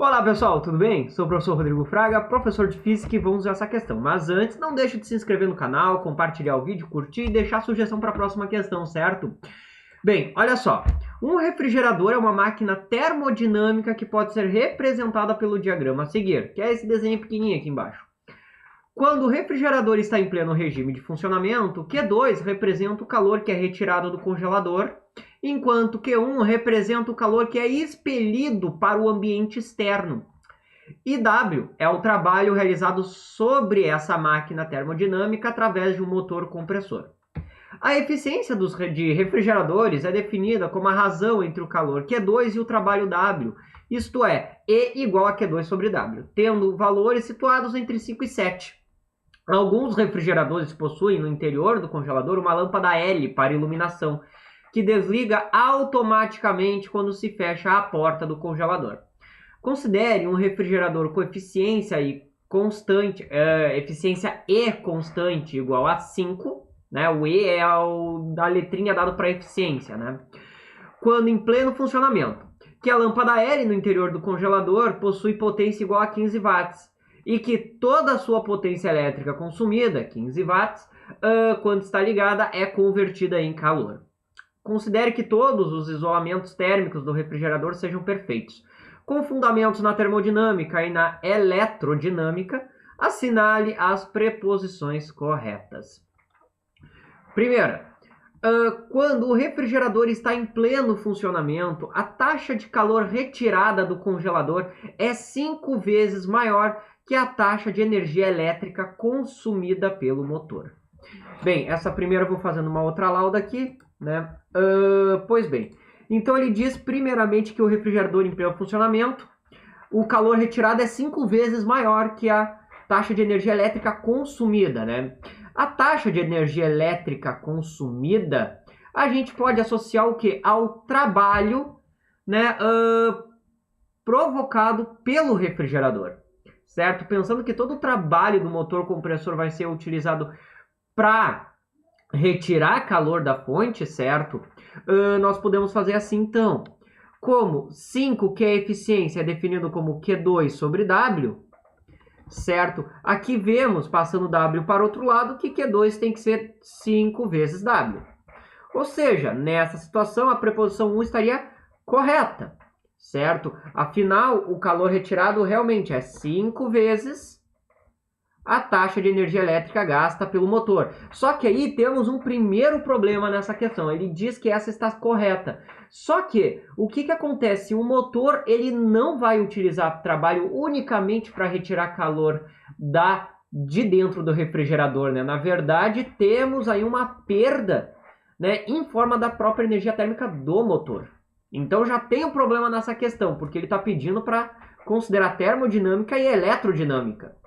Olá pessoal, tudo bem? Sou o professor Rodrigo Fraga, professor de Física e vamos ver essa questão. Mas antes, não deixe de se inscrever no canal, compartilhar o vídeo, curtir e deixar sugestão para a próxima questão, certo? Bem, olha só. Um refrigerador é uma máquina termodinâmica que pode ser representada pelo diagrama a seguir, que é esse desenho pequenininho aqui embaixo. Quando o refrigerador está em pleno regime de funcionamento, Q2 representa o calor que é retirado do congelador, enquanto Q1 representa o calor que é expelido para o ambiente externo. E W é o trabalho realizado sobre essa máquina termodinâmica através de um motor compressor. A eficiência de refrigeradores é definida como a razão entre o calor Q2 e o trabalho W, isto é, E igual a Q2 sobre W, tendo valores situados entre 5 e 7. Alguns refrigeradores possuem no interior do congelador uma lâmpada L para iluminação, que desliga automaticamente quando se fecha a porta do congelador. Considere um refrigerador com eficiência E constante igual a 5, né? O E é a letrinha dada para eficiência, né? Quando em pleno funcionamento, que a lâmpada L no interior do congelador possui potência igual a 15 watts e que toda a sua potência elétrica consumida, 15 watts, quando está ligada, é convertida em calor. Considere que todos os isolamentos térmicos do refrigerador sejam perfeitos. Com fundamentos na termodinâmica e na eletrodinâmica, assinale as preposições corretas. Primeira, quando o refrigerador está em pleno funcionamento, a taxa de calor retirada do congelador é 5 vezes maior que a taxa de energia elétrica consumida pelo motor. Bem, essa primeira eu vou fazendo uma outra lauda aqui, né? Pois bem, então ele diz primeiramente que o refrigerador em pleno funcionamento, o calor retirado é 5 vezes maior que a taxa de energia elétrica consumida, né? A taxa de energia elétrica consumida, a gente pode associar o que? Ao trabalho, né, provocado pelo refrigerador, certo? Pensando que todo o trabalho do motor compressor vai ser utilizado para retirar calor da fonte, certo? Nós podemos fazer assim, então. Como 5, que é a eficiência, é definido como Q2 sobre W, certo? Aqui vemos, passando W para o outro lado, que Q2 tem que ser 5 vezes W. Ou seja, nessa situação, a preposição 1 estaria correta, certo? Afinal, o calor retirado realmente é 5 vezes a taxa de energia elétrica gasta pelo motor. Só que aí temos um primeiro problema nessa questão. Ele diz que essa está correta. Só que o que acontece? O motor ele não vai utilizar trabalho unicamente para retirar calor de dentro do refrigerador, né? Na verdade, temos aí uma perda, né, em forma da própria energia térmica do motor. Então já tem um problema nessa questão, porque ele está pedindo para considerar termodinâmica e eletrodinâmica.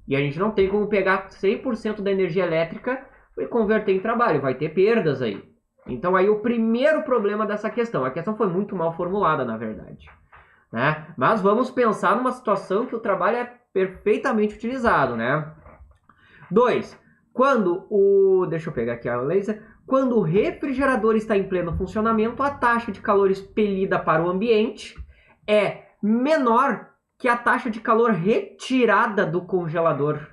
E a gente não tem como pegar 100% da energia elétrica e converter em trabalho. Vai ter perdas aí. Então aí o primeiro problema dessa questão. A questão foi muito mal formulada, na verdade, né? Mas vamos pensar numa situação que o trabalho é perfeitamente utilizado, né? 2. Deixa eu pegar aqui a laser. Quando o refrigerador está em pleno funcionamento, a taxa de calor expelida para o ambiente é menor que a taxa de calor retirada do congelador.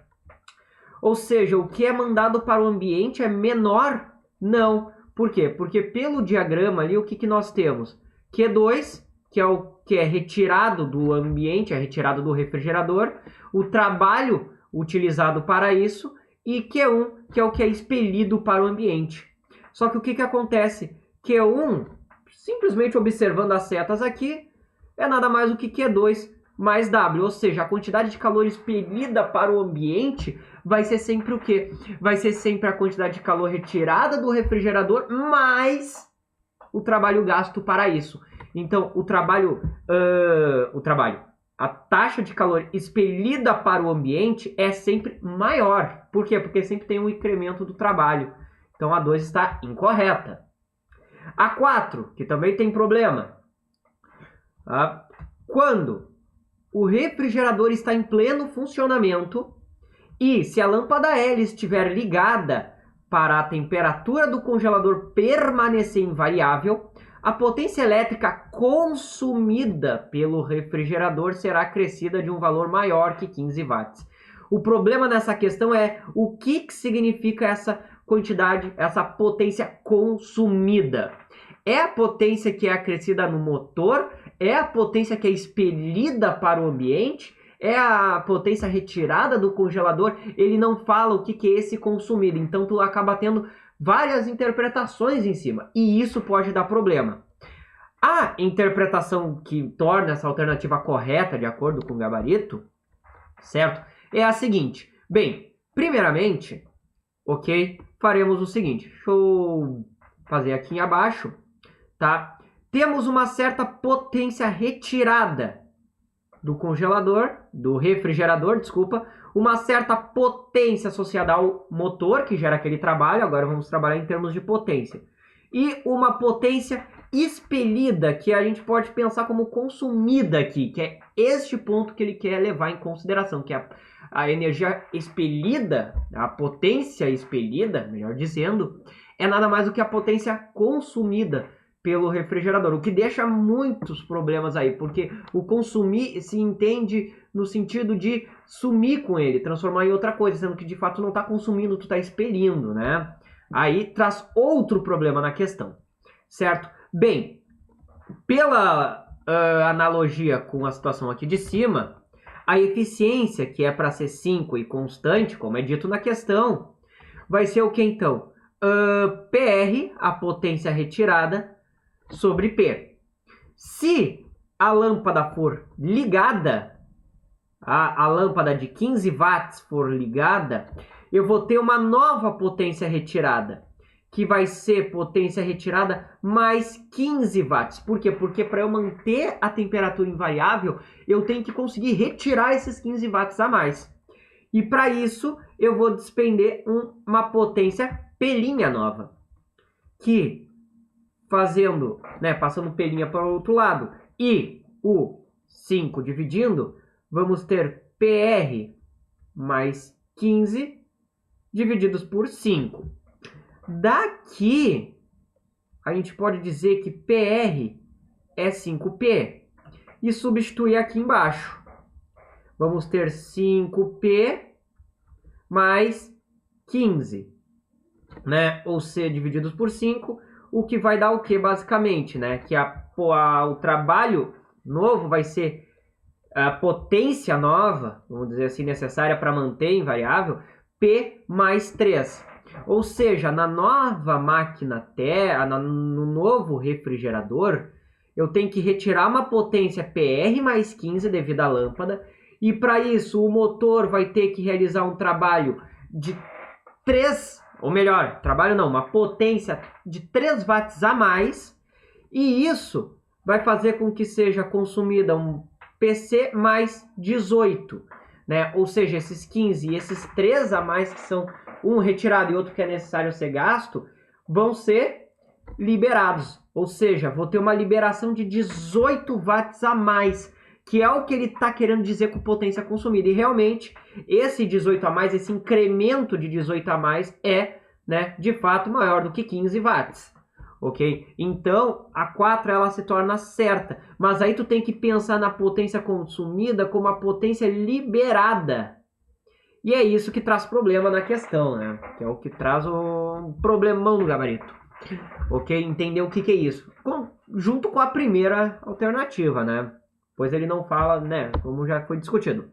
Ou seja, o que é mandado para o ambiente é menor? Não. Por quê? Porque pelo diagrama ali, o que nós temos? Q2, que é o que é retirado do ambiente, é retirado do refrigerador, o trabalho utilizado para isso, e Q1, que é o que é expelido para o ambiente. Só que o que acontece? Q1, simplesmente observando as setas aqui, é nada mais do que Q2 mais W, ou seja, a quantidade de calor expelida para o ambiente vai ser sempre o quê? Vai ser sempre a quantidade de calor retirada do refrigerador mais o trabalho gasto para isso. Então, a taxa de calor expelida para o ambiente é sempre maior. Por quê? Porque sempre tem um incremento do trabalho. Então, a 2 está incorreta. A 4, que também tem problema. Quando o refrigerador está em pleno funcionamento e se a lâmpada L estiver ligada para a temperatura do congelador permanecer invariável, a potência elétrica consumida pelo refrigerador será acrescida de um valor maior que 15 watts. O problema nessa questão é o que significa essa quantidade, essa potência consumida. É a potência que é acrescida no motor? É a potência que é expelida para o ambiente? É a potência retirada do congelador? Ele não fala o que é esse consumido, então tu acaba tendo várias interpretações em cima, e isso pode dar problema. A interpretação que torna essa alternativa correta, de acordo com o gabarito, certo? É a seguinte. Bem, primeiramente, ok, faremos o seguinte. Deixa eu fazer aqui abaixo, tá? Temos uma certa potência retirada do congelador, do refrigerador, desculpa, uma certa potência associada ao motor que gera aquele trabalho. Agora vamos trabalhar em termos de potência. E uma potência expelida, que a gente pode pensar como consumida aqui, que é este ponto que ele quer levar em consideração, que é a energia expelida, a potência expelida, melhor dizendo, é nada mais do que a potência consumida pelo refrigerador, o que deixa muitos problemas aí, porque o consumir se entende no sentido de sumir com ele, transformar em outra coisa, sendo que de fato não está consumindo, tu está expelindo, né? Aí traz outro problema na questão, certo? Bem, pela analogia com a situação aqui de cima, a eficiência, que é para ser 5 e constante, como é dito na questão, vai ser o que então? PR, a potência retirada, sobre P. Se a lâmpada for ligada, a lâmpada de 15 watts for ligada, eu vou ter uma nova potência retirada, que vai ser potência retirada mais 15 watts. Por quê? Porque para eu manter a temperatura invariável, eu tenho que conseguir retirar esses 15 watts a mais. E para isso, eu vou despender uma potência pelinha nova, que fazendo, né, passando pelinha para o outro lado, e o 5 dividindo, vamos ter PR mais 15 divididos por 5. Daqui, a gente pode dizer que PR é 5P e substituir aqui embaixo. Vamos ter 5P mais 15, né? Ou C divididos por 5, o que vai dar o que basicamente, né? Que o trabalho novo vai ser a potência nova, vamos dizer assim, necessária para manter invariável, P mais 3. Ou seja, na nova máquina no novo refrigerador, eu tenho que retirar uma potência PR mais 15 devido à lâmpada, e para isso o motor vai ter que realizar um trabalho de 3, ou melhor, trabalho não, uma potência de 3 watts a mais, e isso vai fazer com que seja consumida um PC mais 18, né? Ou seja, esses 15 e esses 3 a mais, que são um retirado e outro que é necessário ser gasto, vão ser liberados. Ou seja, vou ter uma liberação de 18 watts a mais, que é o que ele está querendo dizer com potência consumida. E realmente, esse 18 a mais, esse incremento de 18 a mais é, né, de fato maior do que 15 watts. Ok? Então, a 4 ela se torna certa. Mas aí tu tem que pensar na potência consumida como a potência liberada. E é isso que traz problema na questão, né? Que é o que traz o problemão no gabarito. Ok? Entender o que é isso. Junto com a primeira alternativa, né? Pois ele não fala, né? Como já foi discutido.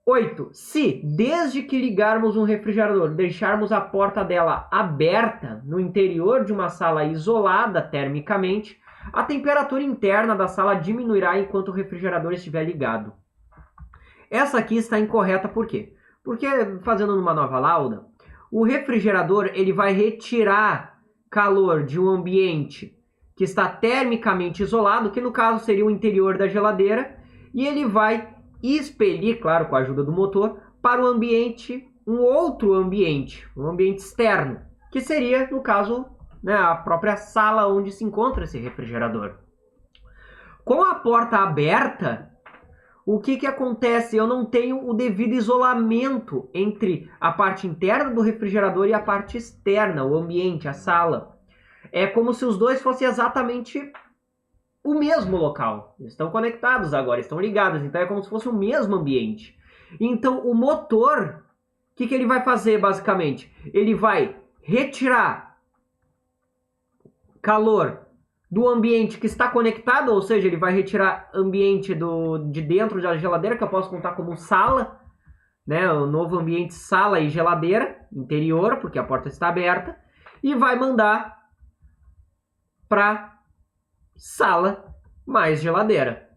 8. Se, desde que ligarmos um refrigerador, deixarmos a porta dela aberta no interior de uma sala isolada termicamente, a temperatura interna da sala diminuirá enquanto o refrigerador estiver ligado. Essa aqui está incorreta por quê? Porque, fazendo numa nova lauda, o refrigerador ele vai retirar calor de um ambiente que está termicamente isolado, que no caso seria o interior da geladeira, e ele vai expelir, claro, com a ajuda do motor, para o ambiente, um outro ambiente, um ambiente externo, que seria, no caso, né, a própria sala onde se encontra esse refrigerador. Com a porta aberta, o que acontece? Eu não tenho o devido isolamento entre a parte interna do refrigerador e a parte externa, o ambiente, a sala. É como se os dois fossem exatamente o mesmo local. Eles estão conectados agora, estão ligados, então é como se fosse o mesmo ambiente. Então o motor, o que ele vai fazer basicamente? Ele vai retirar calor do ambiente que está conectado, ou seja, ele vai retirar ambiente de dentro da geladeira, que eu posso contar como sala, né? O novo ambiente sala e geladeira, interior, porque a porta está aberta, e vai mandar para sala mais geladeira.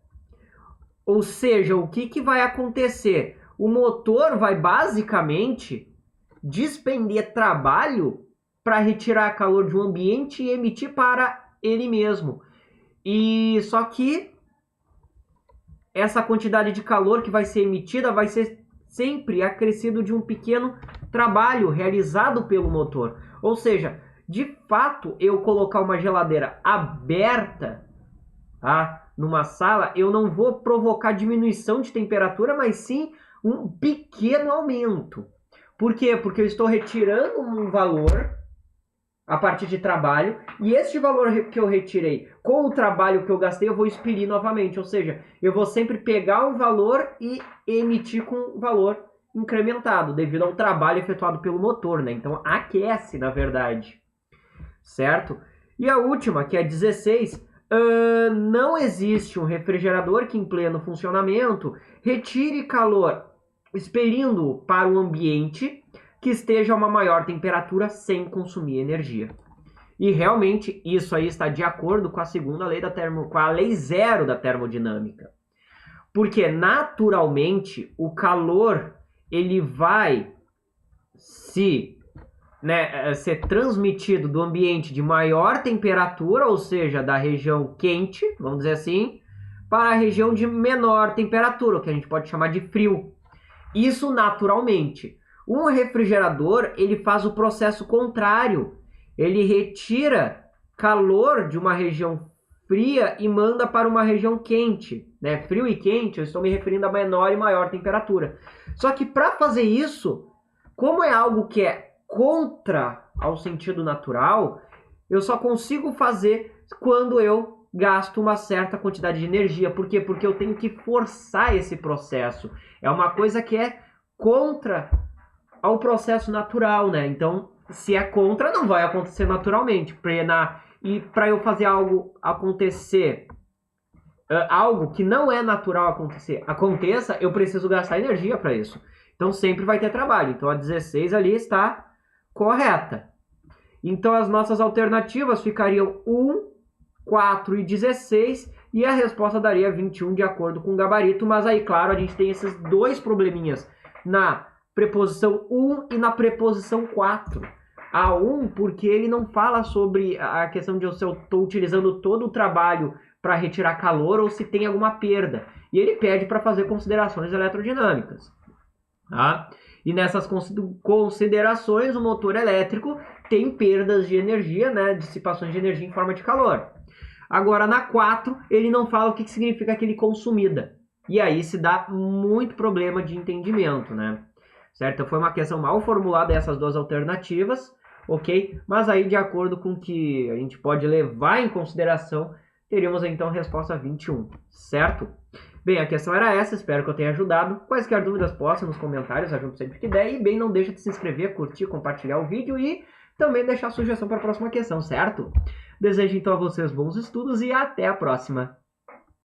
Ou seja, o que vai acontecer? O motor vai basicamente despender trabalho para retirar calor de um ambiente e emitir para ele mesmo. E só que essa quantidade de calor que vai ser emitida vai ser sempre acrescido de um pequeno trabalho realizado pelo motor. Ou seja, de fato, eu colocar uma geladeira aberta, tá, numa sala, eu não vou provocar diminuição de temperatura, mas sim um pequeno aumento. Por quê? Porque eu estou retirando um valor a partir de trabalho, e este valor que eu retirei com o trabalho que eu gastei, eu vou expelir novamente. Ou seja, eu vou sempre pegar um valor e emitir com um valor incrementado, devido ao trabalho efetuado pelo motor, né? Então aquece, na verdade. Certo? E a última, que é 16, não existe um refrigerador que em pleno funcionamento retire calor expelindo para o ambiente que esteja a uma maior temperatura sem consumir energia. E realmente isso aí está de acordo com a segunda lei com a lei zero da termodinâmica. Porque naturalmente o calor ele vai ser transmitido do ambiente de maior temperatura, ou seja, da região quente, vamos dizer assim, para a região de menor temperatura, o que a gente pode chamar de frio. Isso naturalmente. Um refrigerador, ele faz o processo contrário. Ele retira calor de uma região fria e manda para uma região quente. Né? Frio e quente, eu estou me referindo a menor e maior temperatura. Só que para fazer isso, como é algo que é contra ao sentido natural, eu só consigo fazer quando eu gasto uma certa quantidade de energia. Por quê? Porque eu tenho que forçar esse processo. É uma coisa que é contra ao processo natural, né? Então, se é contra, não vai acontecer naturalmente. E para eu fazer algo acontecer, algo que não é natural aconteça, eu preciso gastar energia para isso. Então, sempre vai ter trabalho. Então, a 16 ali está correta. Então, as nossas alternativas ficariam 1, 4 e 16, e a resposta daria 21 de acordo com o gabarito. Mas aí, claro, a gente tem esses dois probleminhas na preposição 1 e na preposição 4. A 1, porque ele não fala sobre a questão de se eu estou utilizando todo o trabalho para retirar calor ou se tem alguma perda. E ele pede para fazer considerações eletrodinâmicas. Tá? E nessas considerações, o motor elétrico tem perdas de energia, né? Dissipações de energia em forma de calor. Agora, na 4, ele não fala o que significa aquele consumida. E aí se dá muito problema de entendimento, né? Certo? Foi uma questão mal formulada essas duas alternativas, ok? Mas aí, de acordo com o que a gente pode levar em consideração, teríamos então a resposta 21, certo? Bem, a questão era essa, espero que eu tenha ajudado. Quaisquer dúvidas, posta nos comentários, ajudo sempre que der. E bem, não deixa de se inscrever, curtir, compartilhar o vídeo e também deixar sugestão para a próxima questão, certo? Desejo então a vocês bons estudos e até a próxima!